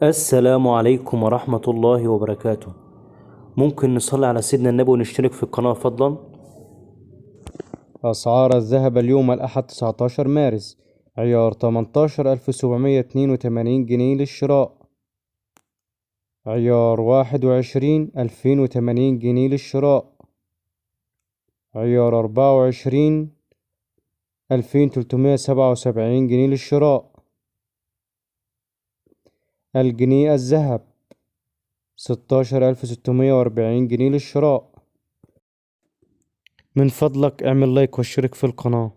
السلام عليكم ورحمة الله وبركاته. ممكن نصلي على سيدنا النبي ونشترك في القناة فضلا؟ أسعار الذهب اليوم الأحد 19 مارس. عيار 18 1782 جنيه للشراء. عيار 21 2080 جنيه للشراء. عيار 24 2377 جنيه للشراء. الجنيه الذهب 16640 جنيه للشراء. من فضلك اعمل لايك واشترك في القناة.